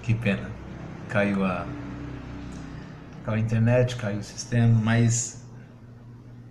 Que pena, caiu a internet, caiu o sistema, mas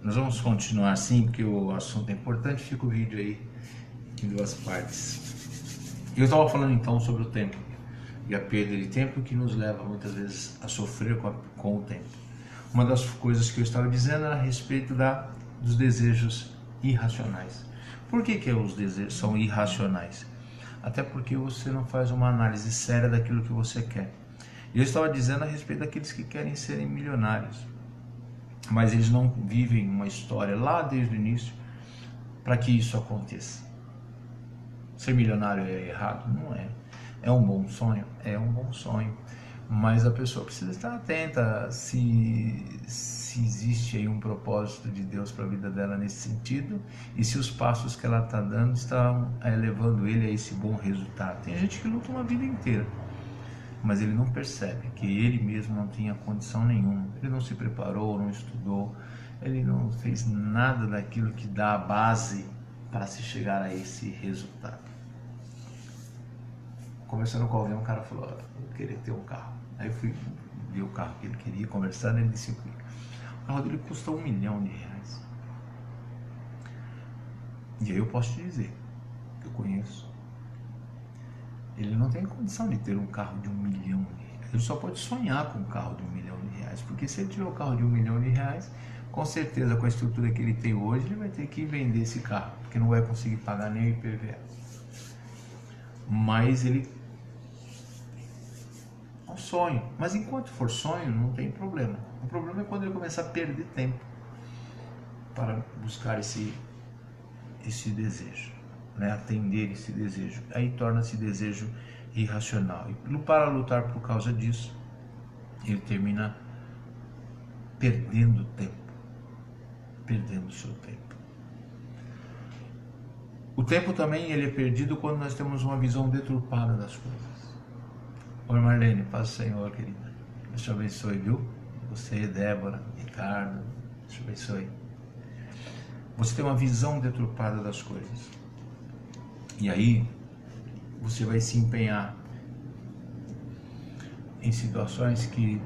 nós vamos continuar assim, porque o assunto é importante. Fica o vídeo aí em duas partes. Eu estava falando então sobre o tempo e a perda de tempo que nos leva muitas vezes a sofrer com o tempo. Uma das coisas que eu estava dizendo era a respeito dos desejos irracionais. Por que os desejos são irracionais? Até porque você não faz uma análise séria daquilo que você quer. Eu estava dizendo a respeito daqueles que querem serem milionários, mas eles não vivem uma história lá desde o início para que isso aconteça. Ser milionário é errado? Não é. É um bom sonho? É um bom sonho. Mas a pessoa precisa estar atenta se existe aí um propósito de Deus para a vida dela nesse sentido e se os passos que ela está dando estão levando ele a esse bom resultado. Tem gente que luta uma vida inteira, mas ele não percebe que ele mesmo não tinha condição nenhuma. Ele não se preparou, não estudou, ele não fez nada daquilo que dá a base para se chegar a esse resultado. Conversando com alguém, um cara falou: eu queria ter um carro. Aí eu fui ver o carro que ele queria, conversando, ele disse: o carro dele custa R$1 milhão. E aí eu posso te dizer, eu conheço, ele não tem condição de ter um carro de R$1 milhão. Ele só pode sonhar com um carro de R$1 milhão, porque se ele tiver um carro de R$1 milhão, com certeza com a estrutura que ele tem hoje, ele vai ter que vender esse carro, porque não vai conseguir pagar nem o IPVA. Mas ele é um sonho, mas enquanto for sonho não tem problema. O problema é quando ele começar a perder tempo para buscar esse desejo, atender esse desejo. Aí torna-se desejo irracional. E para lutar por causa disso, ele termina perdendo tempo, perdendo o seu tempo. O tempo também ele é perdido quando nós temos uma visão deturpada das coisas. Oi Marlene, paz do Senhor, querida. Deus te abençoe, viu? Você, Débora, Ricardo, Deus te abençoe. Você tem uma visão deturpada das coisas. E aí, você vai se empenhar em situações que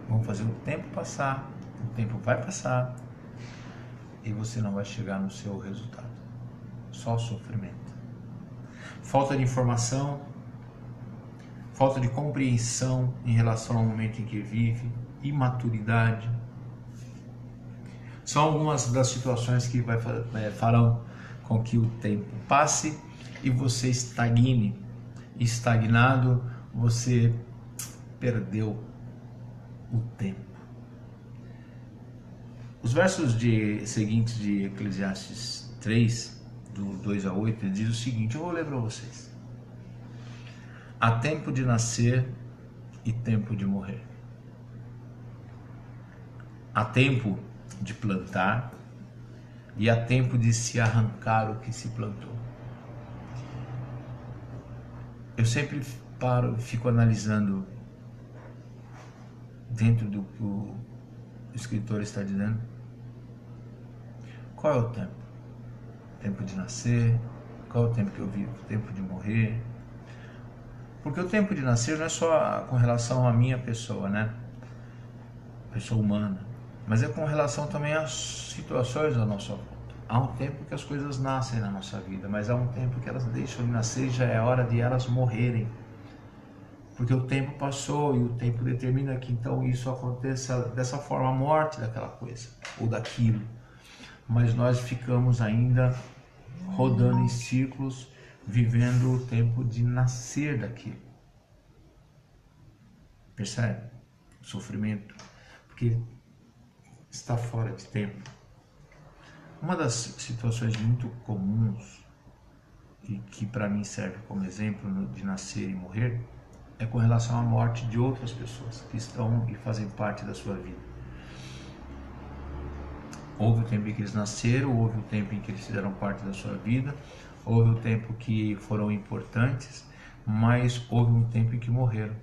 vão fazer o tempo passar, o tempo vai passar, e você não vai chegar no seu resultado. Só sofrimento. Falta de informação, falta de compreensão em relação ao momento em que vive, imaturidade. São algumas das situações que farão com que o tempo passe e você estagne. Estagnado, você perdeu o tempo. Os versos seguintes de Eclesiastes 3, do 2 a 8, ele diz o seguinte, eu vou ler para vocês. Há tempo de nascer e tempo de morrer. Há tempo de plantar e há tempo de se arrancar o que se plantou. Eu sempre paro e fico analisando dentro do que o escritor está dizendo. Qual é o tempo? Tempo de nascer? Qual é o tempo que eu vivo? Tempo de morrer? Porque o tempo de nascer não é só com relação à minha pessoa, pessoa humana, mas é com relação também às situações à nossa volta. Há um tempo que as coisas nascem na nossa vida, mas há um tempo que elas deixam de nascer e já é hora de elas morrerem. Porque o tempo passou e o tempo determina que então isso aconteça dessa forma, a morte daquela coisa ou daquilo. Mas nós ficamos ainda rodando em círculos, vivendo o tempo de nascer daquilo. Percebe? Sofrimento. Porque está fora de tempo. Uma das situações muito comuns e que para mim serve como exemplo de nascer e morrer é com relação à morte de outras pessoas que estão e fazem parte da sua vida. Houve o tempo em que eles nasceram, houve o tempo em que eles fizeram parte da sua vida, houve o tempo que foram importantes, mas houve um tempo em que morreram.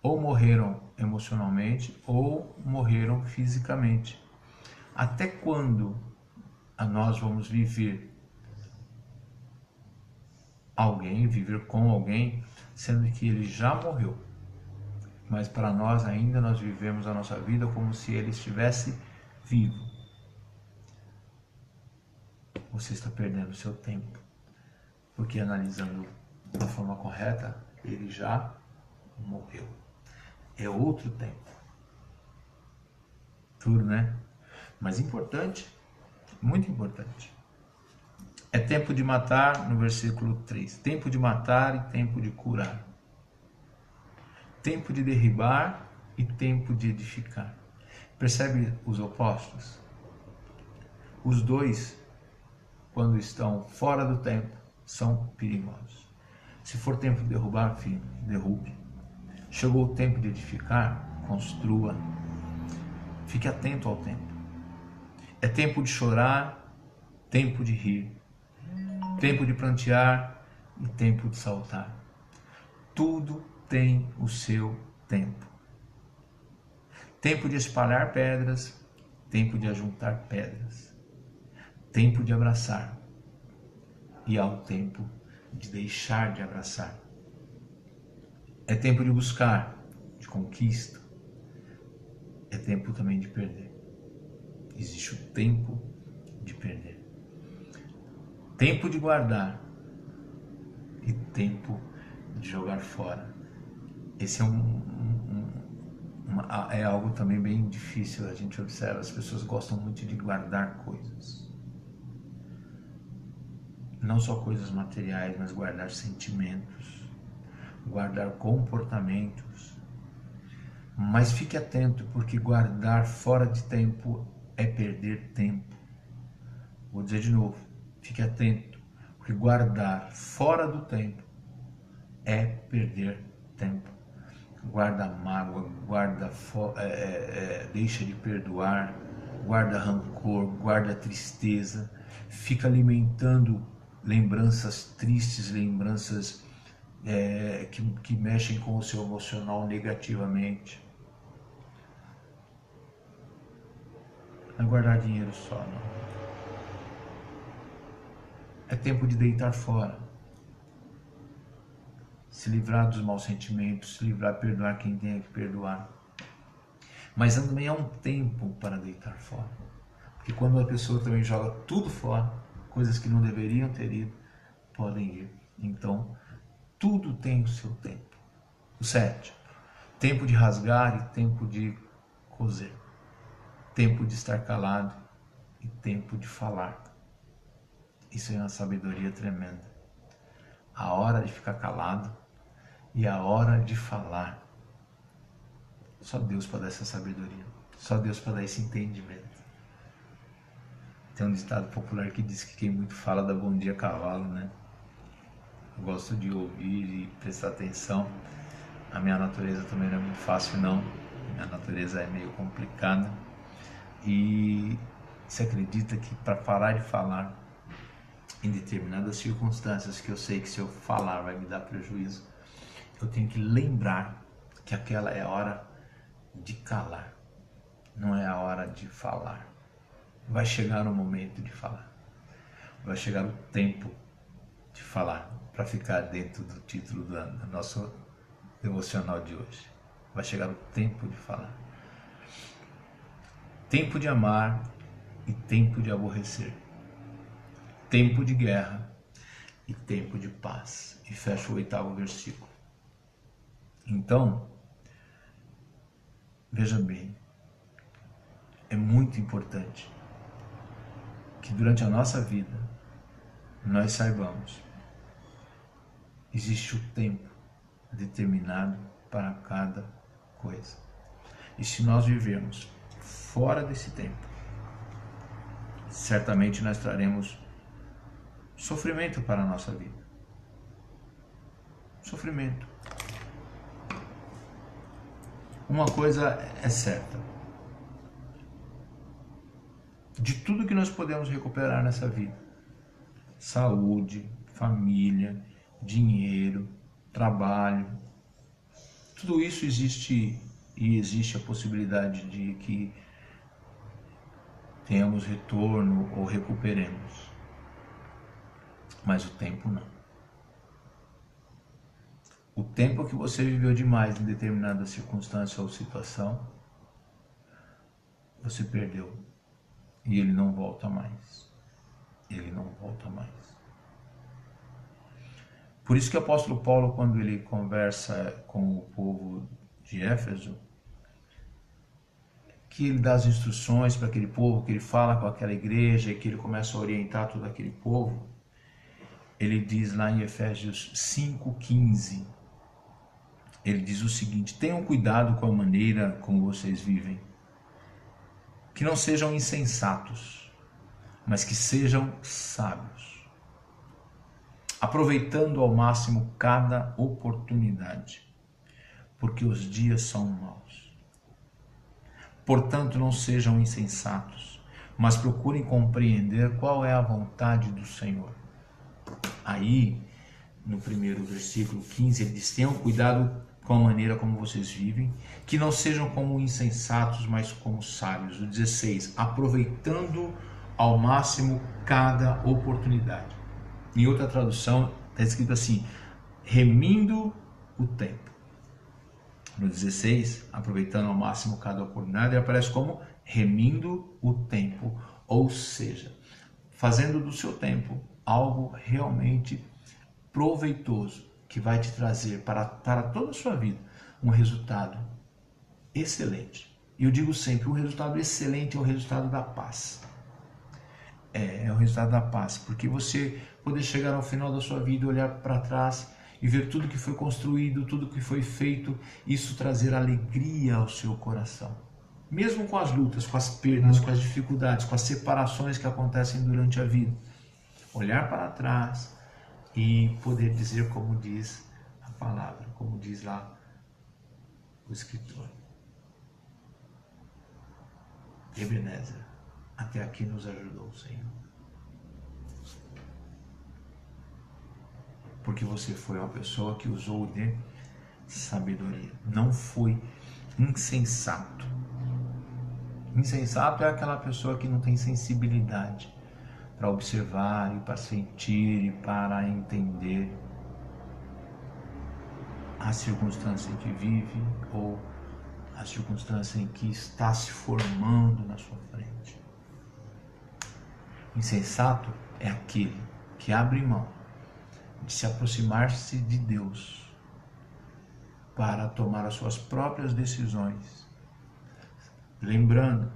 Ou morreram emocionalmente, ou morreram fisicamente. Até quando nós vamos viver alguém, viver com alguém, sendo que ele já morreu. Mas para nós ainda nós vivemos a nossa vida como se ele estivesse vivo. Você está perdendo o seu tempo, porque analisando da forma correta, ele já morreu. É outro tempo. Tudo, né? Mas importante, muito importante. É tempo de matar, no versículo 3. Tempo de matar e tempo de curar. Tempo de derribar e tempo de edificar. Percebe os opostos? Os dois, quando estão fora do tempo, são perigosos. Se for tempo de derrubar, filho, derrube. Chegou o tempo de edificar, construa. Fique atento ao tempo. É tempo de chorar, tempo de rir. Tempo de plantear e tempo de saltar. Tudo tem o seu tempo. Tempo de espalhar pedras, tempo de ajuntar pedras. Tempo de abraçar e ao tempo de deixar de abraçar. É tempo de buscar, de conquista. É tempo também de perder. Existe o tempo de perder. Tempo de guardar e tempo de jogar fora. Esse é algo também bem difícil. A gente observa, as pessoas gostam muito de guardar coisas. Não só coisas materiais, mas guardar sentimentos, guardar comportamentos. Mas fique atento, porque guardar fora de tempo é perder tempo. Vou dizer de novo, fique atento, porque guardar fora do tempo é perder tempo. Guarda mágoa, deixa de perdoar, guarda rancor, guarda tristeza, fica alimentando lembranças tristes, lembranças que mexem com o seu emocional negativamente. Não é guardar dinheiro só, não. É tempo de deitar fora. Se livrar dos maus sentimentos, se livrar, perdoar quem tem que perdoar. Mas também é um tempo para deitar fora. Porque quando a pessoa também joga tudo fora, coisas que não deveriam ter ido, podem ir. Então, tudo tem o seu tempo. O 7. Tempo de rasgar e tempo de coser. Tempo de estar calado e tempo de falar. Isso é uma sabedoria tremenda. A hora de ficar calado e a hora de falar. Só Deus para dar essa sabedoria. Só Deus para dar esse entendimento. Tem um ditado popular que diz que quem muito fala dá bom dia a cavalo, né? Eu gosto de ouvir e prestar atenção. A minha natureza também não é muito fácil, não. Minha natureza é meio complicada. E se acredita que para parar de falar em determinadas circunstâncias que eu sei que se eu falar vai me dar prejuízo, eu tenho que lembrar que aquela é a hora de calar, não é a hora de falar. Vai chegar o momento de falar, vai chegar o tempo de falar, para ficar dentro do título do nosso devocional de hoje. Vai chegar o tempo de falar. Tempo de amar e tempo de aborrecer. Tempo de guerra e tempo de paz. E fecha o 8º versículo. Então, veja bem, é muito importante que durante a nossa vida nós saibamos, existe o tempo determinado para cada coisa. E se nós vivermos fora desse tempo, certamente nós traremos sofrimento para a nossa vida. Sofrimento. Uma coisa é certa. De tudo que nós podemos recuperar nessa vida, saúde, família, dinheiro, trabalho, tudo isso existe, e existe a possibilidade de que tenhamos retorno ou recuperemos. Mas o tempo não. o tempo que você viveu demais em determinada circunstância ou situação, você perdeu. E ele não volta mais. Ele não volta mais. Por isso que o apóstolo Paulo, quando ele conversa com o povo de Éfeso, que ele dá as instruções para aquele povo, que ele fala com aquela igreja, que ele começa a orientar todo aquele povo, ele diz lá em Efésios 5,15, ele diz o seguinte: tenham cuidado com a maneira como vocês vivem, que não sejam insensatos, mas que sejam sábios, aproveitando ao máximo cada oportunidade, porque os dias são maus. Portanto, não sejam insensatos, mas procurem compreender qual é a vontade do Senhor. Aí, no primeiro versículo 15, ele diz: tenham cuidado com a maneira como vocês vivem, que não sejam como insensatos, mas como sábios. O 16, aproveitando ao máximo cada oportunidade. Em outra tradução, está escrito assim: remindo o tempo. No 16, aproveitando ao máximo cada oportunidade, ele aparece como remindo o tempo, ou seja, fazendo do seu tempo algo realmente proveitoso, que vai te trazer para toda a sua vida um resultado excelente. E eu digo sempre, um resultado excelente é o resultado da paz. É o resultado da paz, porque você poder chegar ao final da sua vida, olhar para trás e ver tudo que foi construído, tudo que foi feito, isso trazer alegria ao seu coração. Mesmo com as lutas, com as perdas, com as dificuldades, com as separações que acontecem durante a vida. Olhar para trás e poder dizer como diz a palavra, como diz lá o escritor. Ebenezer, até aqui nos ajudou o Senhor. Porque você foi uma pessoa que usou de sabedoria, não foi insensato. Insensato é aquela pessoa que não tem sensibilidade para observar e para sentir e para entender a circunstância em que vive ou a circunstância em que está se formando na sua frente. Insensato é aquele que abre mão de se aproximar-se de Deus para tomar as suas próprias decisões, lembrando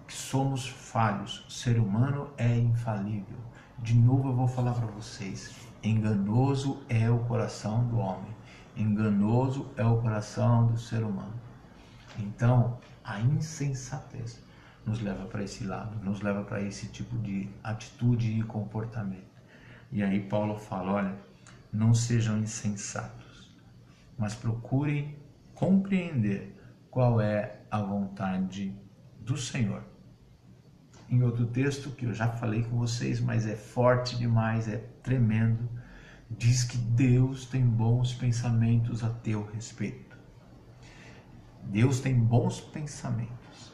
que somos falhos, o ser humano é infalível. De novo eu vou falar para vocês, enganoso é o coração do homem, enganoso é o coração do ser humano. Então, a insensatez nos leva para esse lado, nos leva para esse tipo de atitude e comportamento. E aí Paulo fala, olha, não sejam insensatos, mas procurem compreender qual é a vontade do Senhor. Em outro texto, que eu já falei com vocês, mas é forte demais, é tremendo, diz que Deus tem bons pensamentos a teu respeito. Deus tem bons pensamentos.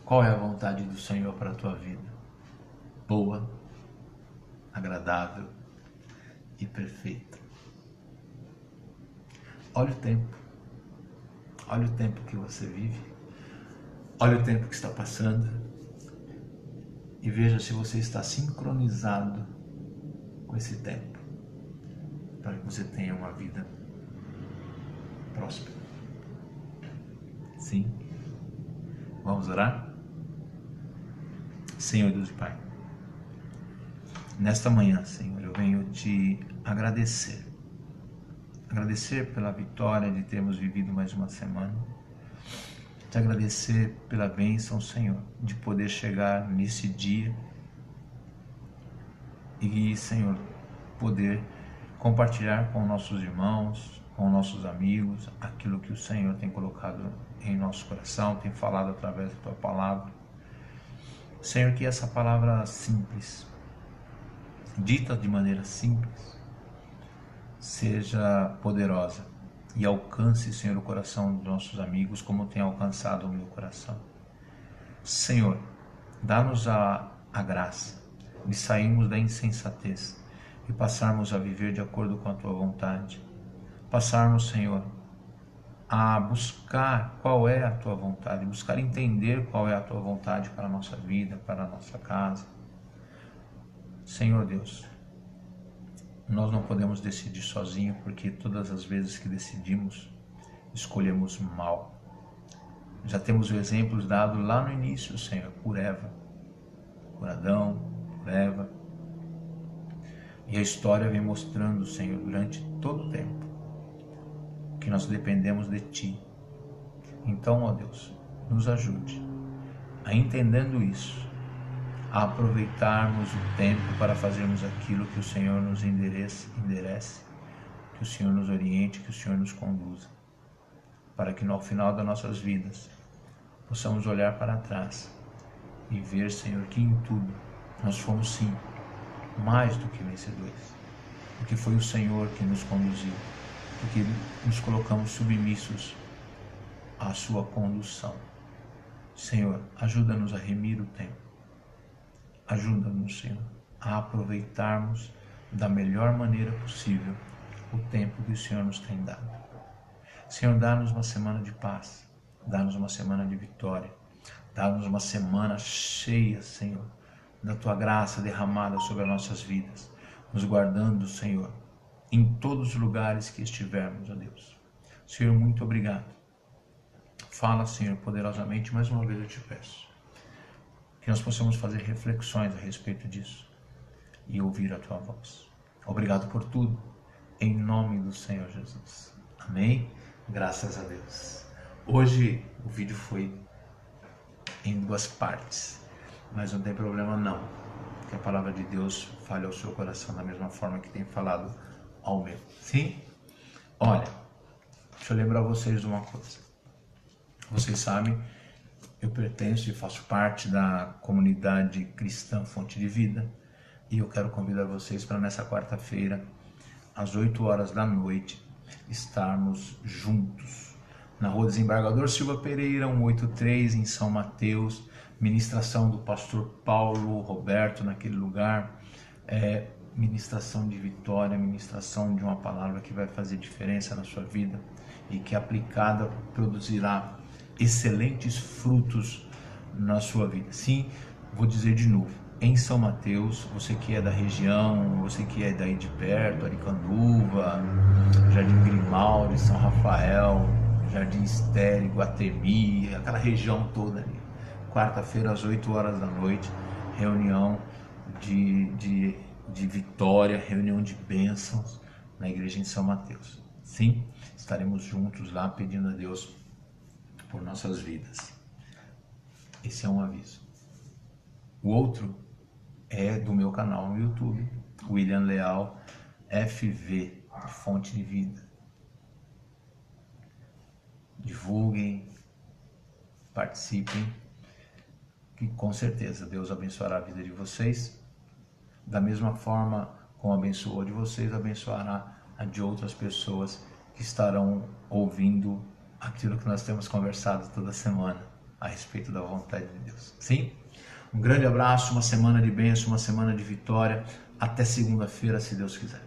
Qual é a vontade do Senhor para a tua vida? Boa, agradável e perfeita. Olha o tempo. Olha o tempo que você vive. Olha o tempo que está passando. E veja se você está sincronizado com esse tempo, para que você tenha uma vida próspera. Sim? Vamos orar? Senhor Deus e Pai, nesta manhã, Senhor, eu venho te agradecer. Agradecer pela vitória de termos vivido mais uma semana. Te agradecer pela bênção, Senhor, de poder chegar nesse dia e, Senhor, poder compartilhar com nossos irmãos, com nossos amigos, aquilo que o Senhor tem colocado em nosso coração, tem falado através da Tua Palavra. Senhor, que essa palavra simples, dita de maneira simples, seja poderosa e alcance, Senhor, o coração dos nossos amigos, como tem alcançado o meu coração. Senhor, dá-nos a graça de sairmos da insensatez e passarmos a viver de acordo com a Tua vontade. passarmos, Senhor, a buscar qual é a Tua vontade, buscar entender qual é a Tua vontade para a nossa vida, para a nossa casa. Senhor Deus, nós não podemos decidir sozinho, porque todas as vezes que decidimos, escolhemos mal. Já temos exemplos dados lá no início, Senhor, por Eva, por Adão, por Eva. E a história vem mostrando, Senhor, durante todo o tempo, que nós dependemos de Ti. Então, ó Deus, nos ajude a, entendendo isso, a aproveitarmos o tempo para fazermos aquilo que o Senhor nos enderece, que o Senhor nos oriente, que o Senhor nos conduza, para que no final das nossas vidas possamos olhar para trás e ver, Senhor, que em tudo nós fomos sim mais do que vencedores, porque foi o Senhor que nos conduziu, porque nos colocamos submissos à sua condução. Senhor, ajuda-nos a remir o tempo. Ajuda-nos, Senhor, a aproveitarmos da melhor maneira possível o tempo que o Senhor nos tem dado. Senhor, dá-nos uma semana de paz, dá-nos uma semana de vitória, dá-nos uma semana cheia, Senhor, da Tua graça derramada sobre as nossas vidas, nos guardando, Senhor, em todos os lugares que estivermos, ó Deus. Senhor, muito obrigado. Fala, Senhor, poderosamente, mais uma vez eu te peço, que nós possamos fazer reflexões a respeito disso e ouvir a Tua voz. Obrigado por tudo, em nome do Senhor Jesus. Amém? Graças a Deus. Hoje o vídeo foi em 2 partes, mas não tem problema não, que a palavra de Deus fale ao seu coração da mesma forma que tem falado ao meu. Sim? Olha, deixa eu lembrar vocês de uma coisa. Vocês sabem, eu pertenço e faço parte da comunidade cristã Fonte de Vida, e eu quero convidar vocês para nessa quarta-feira, às 8 horas da noite, estarmos juntos na Rua Desembargador Silva Pereira, 183, em São Mateus, ministração do pastor Paulo Roberto naquele lugar, ministração de vitória, ministração de uma palavra que vai fazer diferença na sua vida e que aplicada produzirá excelentes frutos na sua vida. Sim, vou dizer de novo, em São Mateus, você que é da região, você que é daí de perto, Aricanduva, Jardim Grimaldi, São Rafael, Jardim Estéreo, Guatemi, aquela região toda ali. Quarta-feira às 8 horas da noite, reunião de vitória, reunião de bênçãos na igreja em São Mateus. Sim, estaremos juntos lá pedindo a Deus por nossas vidas. Esse é um aviso. O outro é do meu canal no YouTube, William Leal FV, Fonte de Vida. Divulguem, participem, que com certeza Deus abençoará a vida de vocês. Da mesma forma como abençoou a de vocês, abençoará a de outras pessoas que estarão ouvindo aquilo que nós temos conversado toda semana a respeito da vontade de Deus. Sim? Um grande abraço, uma semana de bênção, uma semana de vitória. Até segunda-feira, se Deus quiser.